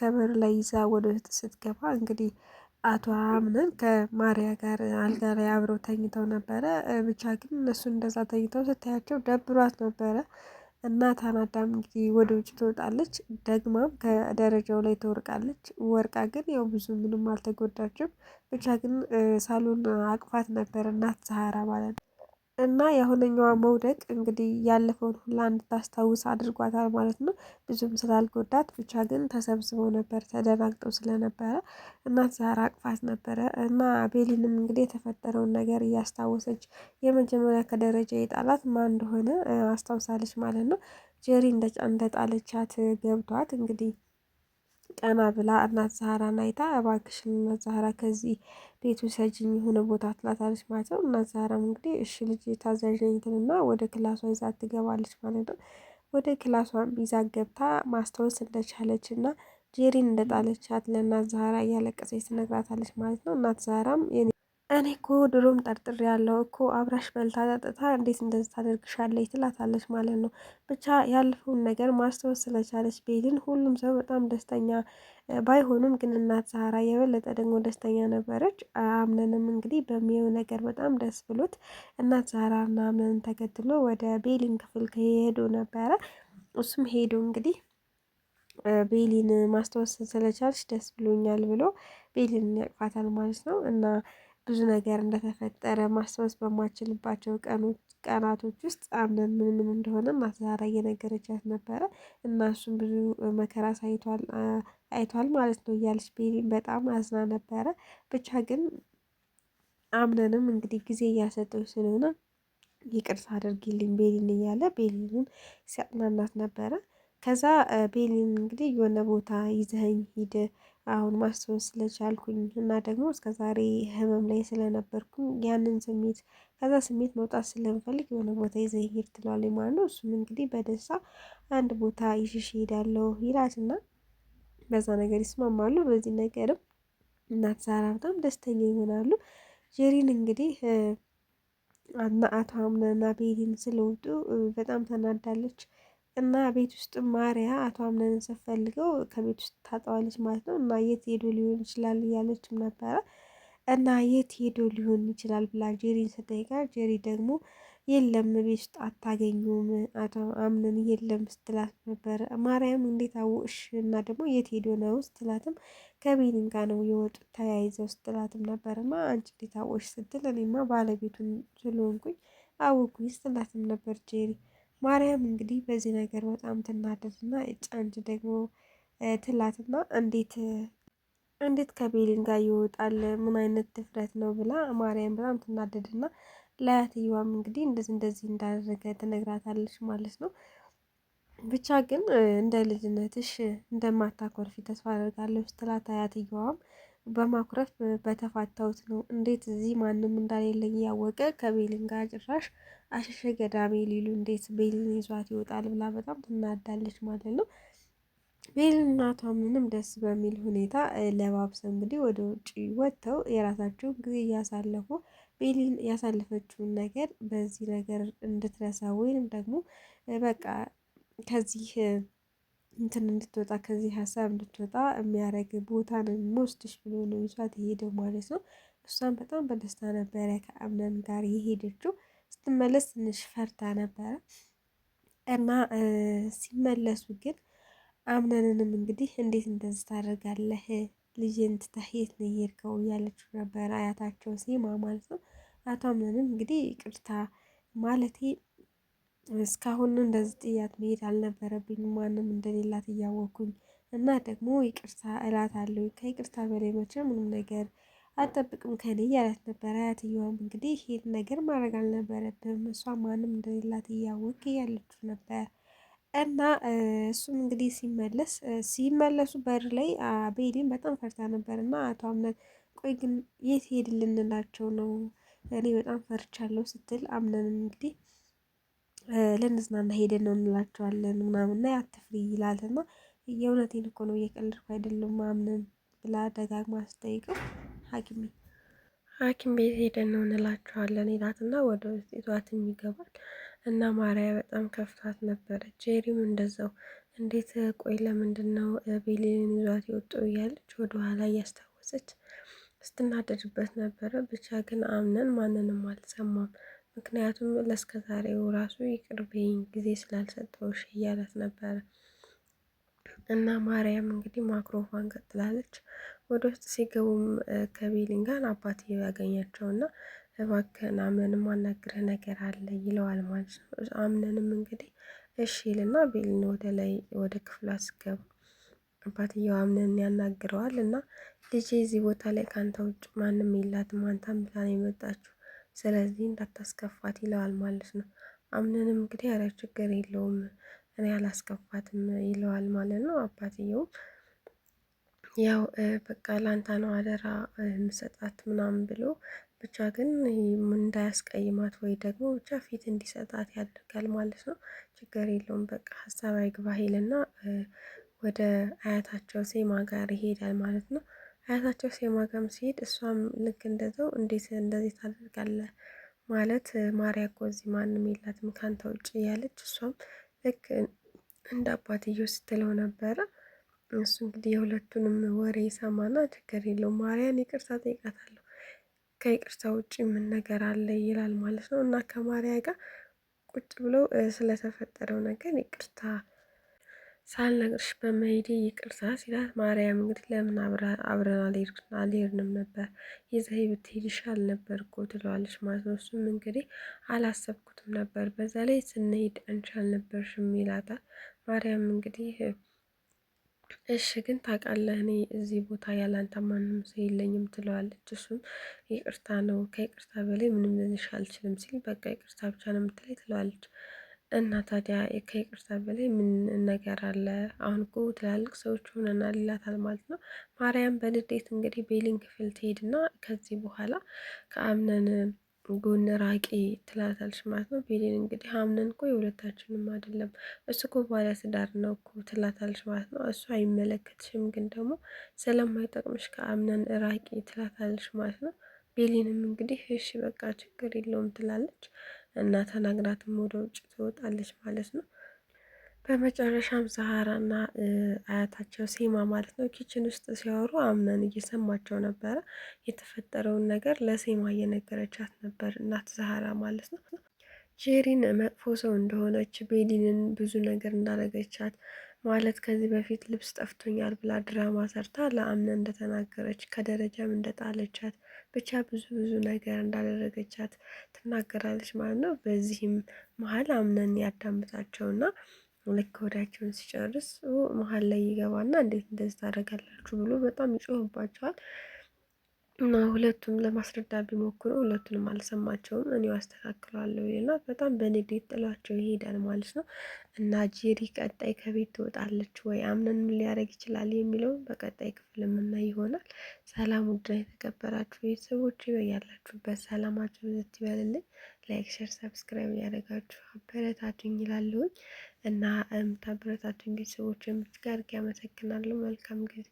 ከበር ላይ ይዛ ወደ ውስጥ ስትገባ እንግዲህ አቶ አምነን ከማሪያ ጋር አልጋ ላይ አብረው ተኝተው ነበረ። ብቻ ግን እነሱ እንደዛ ተኝተው ስታያቸው ደብሯት ነበረ እና ታናዳም እንግዲህ ወደ ውጭ ትወጣለች። ደግማም ከደረጃው ላይ ትወርቃለች። ወርቃ ግን ያው ብዙ ምንም አልተጎዳችም። ብቻ ግን ሳሎን አቅፋት ነበር እናት ዛህራ ማለት ነው። እና የአሁነኛዋ መውደቅ እንግዲህ ያለፈውን ሁላ እንድታስታውስ አድርጓታል ማለት ነው። ብዙም ስላልጎዳት ብቻ ግን ተሰብስበው ነበር ተደናግጠው ስለነበረ እናት ዛህራ አቅፋት ነበረ እና ቤሊንም እንግዲህ የተፈጠረውን ነገር እያስታወሰች የመጀመሪያ ከደረጃ የጣላት ማን እንደሆነ አስታውሳለች ማለት ነው። ጄሪ እንደጣለቻት ገብቷት እንግዲህ ቀና ብላ እናት ዛህራን አይታ እባክሽን እናት ዛህራ ከዚህ ቤቱ ሰጅኝ የሆነ ቦታ ትላታለች ማለት ነው። እናት ዛህራም እንግዲህ እሺ ልጅ ታዛዥ ነኝ ትልና ወደ ክላሷ ይዛ ትገባለች ማለት ነው። ወደ ክላሷም ይዛ ገብታ ማስታወስ እንደቻለች እና ጄሪን እንደጣለቻት ለእናት ዛህራ እያለቀሰች ትነግራታለች ማለት ነው። እናት ዛህራም እኔ እኮ ድሮም ጠርጥሬ ያለው እኮ አብራሽ በልታ ጠጥታ እንዴት እንደዚህ ታደርግሻለች ትላታለች ማለት ነው። ብቻ ያለፈውን ነገር ማስታወስ ስለቻለች ቤሊን ሁሉም ሰው በጣም ደስተኛ ባይሆኑም ግን እናት ዛህራ የበለጠ ደግሞ ደስተኛ ነበረች። አምነንም እንግዲህ በሚየው ነገር በጣም ደስ ብሎት እናት ዛህራና አምነን ተከትሎ ወደ ቤሊን ክፍል ከሄዱ ነበረ። እሱም ሄዶ እንግዲህ ቤሊን ማስታወስ ስለቻልሽ ደስ ብሎኛል ብሎ ቤሊን ያቅፋታል ማለት ነው። እና ብዙ ነገር እንደተፈጠረ ማስታወስ በማችልባቸው ቀናቶች ውስጥ አምነን ምን ምን እንደሆነ እናት ዛህራ እየነገረቻት ነበረ። እና እሱም ብዙ መከራ አይቷል ማለት ነው እያለች ቤሊን በጣም አዝና ነበረ። ብቻ ግን አምነንም እንግዲህ ጊዜ እያሰጠው ስለሆነ ይቅርታ አድርጊልኝ ቤሊን እያለ ቤሊንን ሲያጽናናት ነበረ። ከዛ ቤሊን እንግዲህ የሆነ ቦታ ይዘኸኝ ሂድ አሁን ማስታወስ ስለቻልኩኝ እና ደግሞ እስከዛሬ ህመም ላይ ስለነበርኩኝ ያንን ስሜት ከዛ ስሜት መውጣት ስለምፈልግ የሆነ ቦታ ይዘኸኝ ሂድ ትለዋለች ማለት ነው። እሱም እንግዲህ በደስታ አንድ ቦታ ይዤሽ እሄዳለሁ ይላትና በዛ ነገር ይስማማሉ። በዚህ ነገርም እናት ዛህራ በጣም ደስተኛ ይሆናሉ። ጄሪን እንግዲህ አቶ አምነና ቤሊን ስለወጡ በጣም ተናዳለች። እና ቤት ውስጥ ማሪያ አቶ አምነንን ስትፈልገው ከቤት ውስጥ ታጠዋለች ማለት ነው። እና የት ሄዶ ሊሆን ይችላል እያለችም ነበረ። እና የት ሄዶ ሊሆን ይችላል ብላ ጄሪን ስትጠይቃት ጄሪ ደግሞ የለም ቤት ውስጥ አታገኙም አቶ አምነን የለም ስትላት ነበር። ማርያም እንዴት አወቅሽ እና ደግሞ የት ሄዶ ነው ስትላትም ከቤሊን ጋር ነው የወጡት ተያይዘው ስትላትም ነበር። እና አንቺ እንዴት አወቅሽ ስትል እኔማ ባለቤቱን ስለሆንኩኝ አወኩኝ ስትላትም ነበር ጄሪ። ማርያም እንግዲህ በዚህ ነገር በጣም ትናደድና እጭ አንቺ ደግሞ ትላትና እንዴት ከቤሊን ጋር ይወጣል ምን አይነት ድፍረት ነው ብላ ማርያም በጣም ትናደድና ለአያትየዋም እንግዲህ እንደዚህ እንደዚህ እንዳደረገ ትነግራታለች ማለት ነው። ብቻ ግን እንደ ልጅነትሽ እንደማታኮርፊ ተስፋ አደርጋለሁ ስትላት አያትየዋም በማኩረፍ በተፋታሁት ነው እንዴት እዚህ ማንም እንዳሌለኝ እያወቀ ከቤሊን ጋር ጭራሽ አሸሸ ገዳሜ ሊሉ እንዴት ቤሊን ይዟት ይወጣል ብላ በጣም ትናዳለች ማለት ነው። ቤሊን እናቷ ምንም ደስ በሚል ሁኔታ ለባብሰው እንግዲህ ወደ ውጭ ወጥተው የራሳቸውን ጊዜ እያሳለፉ ቤሊን ያሳለፈችውን ነገር በዚህ ነገር እንድትረሳ ወይንም ደግሞ በቃ ከዚህ እንትን እንድትወጣ ከዚህ ሀሳብ እንድትወጣ የሚያደርግ ቦታ ነው የምወስድሽ ብሎ ነው ይዟት የሄደው ማለት ነው። እሷም በጣም በደስታ ነበረ ከአምነን ጋር የሄደችው። ስትመለስ ትንሽ ፈርታ ነበረ እና ሲመለሱ ግን አምነንንም እንግዲህ እንዴት እንደዚህ ታደርጋለህ ልጅን ትተህ የት ነው የሄድከው እያለችው ነበር አያታቸው ሲማ ማለት ነው። አቶ አምነንም እንግዲህ ይቅርታ ማለቴ እስካሁን እንደዚህ ጥያት መሄድ አልነበረብኝም ማንም እንደሌላት እያወቅኩኝ እና ደግሞ ይቅርታ እላታለሁ ከይቅርታ በላይ መቼም ምንም ነገር አልጠብቅም ከኔ እያላት ነበረ። አያትየዋም እንግዲህ ይሄን ነገር ማድረግ አልነበረብም እሷ ማንም እንደሌላት እያወቅ እያለችው ነበር። እና እሱም እንግዲህ ሲመለሱ በር ላይ ቤሊን በጣም ፈርታ ነበር። እና አቶ አምነን ቆይ ግን የት ሄድ ልንላቸው ነው እኔ በጣም ፈርቻለሁ ስትል አምነንም እንግዲህ ልንዝናና ሄደን ነው እንላቸዋለን ምናምን እና አትፍሪ ይላልና የእውነቴን እኮ ነው እየቀለድኩ አይደለም አምነን ብላ ደጋግማ ስጠይቀው ሐኪም ቤት ሄደን ነው እንላቸዋለን ይላትና ወደ ውስጥ ይዟትም ይገባል። እና ማርያ በጣም ከፍቷት ነበረ። ጄሪም እንደዛው እንዴት ቆይ ለምንድን ነው ቤሊንን ይዟት የወጣው እያለች ወደኋላ እያስታወሰች ስትናደድበት ነበረ። ብቻ ግን አምነን ማንንም አልሰማም። ምክንያቱም ለእስከዛሬው ራሱ ይቅር በይኝ ጊዜ ስላልሰጠውሽ እያለት ነበረ። እና ማርያም እንግዲህ ማክሮፋን ቀጥላለች። ወደ ውስጥ ሲገቡም ከቤሊን ጋር አባትየው ያገኛቸው እና እባክህን አምነንም አናግረህ ነገር አለ ይለዋል ማለት ነው። አምነንም እንግዲህ እሺ ይልና ቤሊን ወደ ላይ ወደ ክፍሏ ስገባ አባትየው አምነን ያናግረዋል እና ልጄ እዚህ ቦታ ላይ ካንተ ውጭ ማንም የላትም አንተን ብላ ነው የመጣችው፣ ስለዚህ እንዳታስከፋት ይለዋል ማለት ነው። አምነንም እንግዲህ ኧረ ችግር የለውም እኔ አላስከፋትም ይለዋል ማለት ነው። አባትየውም ያው በቃ ላንታ ነው አደራ ምሰጣት ምናምን ብሎ ብቻ ግን እንዳያስቀይማት ወይ ደግሞ ብቻ ፊት እንዲሰጣት ያደርጋል ማለት ነው። ችግር የለውም በቃ ሀሳብ አይግባህ ይልና ወደ አያታቸው ሴማ ጋር ይሄዳል ማለት ነው። አያታቸው ሴማ ጋርም ሲሄድ እሷም ልክ እንደዛው እንዴት እንደዚህ ታደርጋለህ ማለት ማርያ እኮ እዚህ ማንም የላትም ካንተ ውጭ እያለች እሷም ልክ እንደ አባትየው ስትለው ነበረ። እሱ እንግዲህ የሁለቱንም ወሬ ይሰማና ችግር የለውም ማርያን ይቅርታ ጠይቃታለሁ፣ ከይቅርታ ውጭ ምን ነገር አለ ይላል ማለት ነው። እና ከማርያ ጋር ቁጭ ብለው ስለተፈጠረው ነገር ይቅርታ ሳልነግርሽ በመሄዴ ይቅርታ ሲላት፣ ማርያም እንግዲህ ለምን አብረን አልሄድንም ነበር ይዘህ ብትሄድ ይሻል ነበር እኮ ትለዋለች ማለት ነው። እሱም እንግዲህ አላሰብኩትም ነበር በዛ ላይ ስንሄድ አንቺ አልነበርሽም ይላታል። ማርያም እንግዲህ እሺ ግን ታውቃለህ እኔ እዚህ ቦታ ያላንተ ማንም ሰው የለኝም ትለዋለች። እሱም ይቅርታ ነው ከይቅርታ በላይ ምንም ልልሽ አልችልም ሲል፣ በቃ ይቅርታ ብቻ ነው የምትለኝ ትለዋለች። እና ታዲያ ከይቅርታ በላይ ምን ነገር አለ? አሁን እኮ ትላልቅ ሰዎች ሆነናል ይላታል ማለት ነው። ማርያም በንዴት እንግዲህ ቤሊን ክፍል ትሄድና ከዚህ በኋላ ከአምነን ጎን ራቂ ትላታለች ማለት ነው። ቤሊን እንግዲህ አምነን እኮ የሁለታችንም አይደለም እሱ እኮ ባለትዳር ነው እኮ ትላታለች ማለት ነው። እሱ አይመለከትሽም ግን ደግሞ ስለማይጠቅምሽ ከአምነን ራቂ ትላታለች ማለት ነው። ቤሊንም እንግዲህ እሺ በቃ ችግር የለውም ትላለች እና ተናግራትም ወደ ውጭ ትወጣለች ማለት ነው። በመጨረሻም ዛሃራና አያታቸው ሴማ ማለት ነው ኪችን ውስጥ ሲያወሩ አምነን እየሰማቸው ነበረ። የተፈጠረውን ነገር ለሴማ እየነገረቻት ነበር እናት ዛሃራ ማለት ነው። ጄሪን መጥፎ ሰው እንደሆነች ቤሊንን ብዙ ነገር እንዳደረገቻት ማለት ከዚህ በፊት ልብስ ጠፍቶኛል ብላ ድራማ ሰርታ ለአምነን እንደተናገረች ከደረጃም እንደጣለቻት ብቻ ብዙ ብዙ ነገር እንዳደረገቻት ትናገራለች ማለት ነው። በዚህም መሀል አምነን ያዳምጣቸውና ልክ ወዳቸውን ሲጨርስ መሀል ላይ ይገባና እንዴት እንደዚህ ታደርጋላችሁ ብሎ በጣም ይጮህባቸዋል። እና ሁለቱም ለማስረዳት ቢሞክሩ ሁለቱንም አልሰማቸውም። እኔው አስተካክለዋለሁ እና በጣም በንዴት ጥሏቸው ይሄዳል ማለት ነው። እና ጄሪ ቀጣይ ከቤት ትወጣለች ወይ አምነን ምን ሊያደርግ ይችላል የሚለውን በቀጣይ ክፍል የምናይ ይሆናል። ሰላም ውድና የተከበራችሁ ቤተሰቦች በያላችሁበት ሰላማችሁ ብዝት ይበልልኝ። ላይክ፣ ሸር፣ ሰብስክራይብ ያደረጋችሁ አበረታቱኝ ይላለሁኝ እና የምታበረታቱኝ ቤተሰቦች የምትጋርግ ያመሰግናለሁ። መልካም ጊዜ